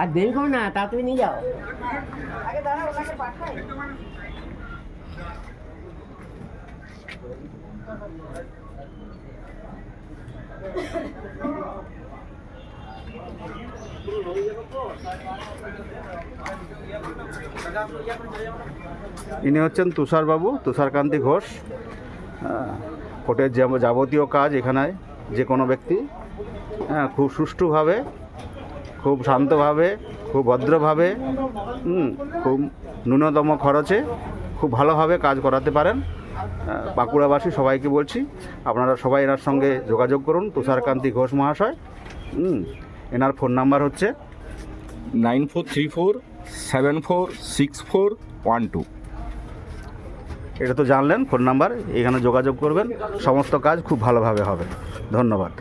আর দেরি করো না, তাড়াতাড়ি নিয়ে যাও। ইনি হচ্ছেন তুষারবাবু, তুষারকান্তি ঘোষ। কোর্টের যাবতীয় কাজ এখানে যে কোনো ব্যক্তি খুব সুষ্ঠুভাবে, খুব শান্তভাবে, খুব ভদ্রভাবে, খুব ন্যূনতম খরচে খুব ভালোভাবে কাজ করাতে পারেন। বাঁকুড়াবাসী সবাইকে বলছি, আপনারা সবাই এনার সঙ্গে যোগাযোগ করুন। তুষারকান্তি ঘোষ মহাশয়। এনার ফোন নাম্বার হচ্ছে 9434746412। এটা তো জানলেন ফোন নাম্বার, এখানে যোগাযোগ করবেন, সমস্ত কাজ খুব ভালোভাবে হবে। ধন্যবাদ।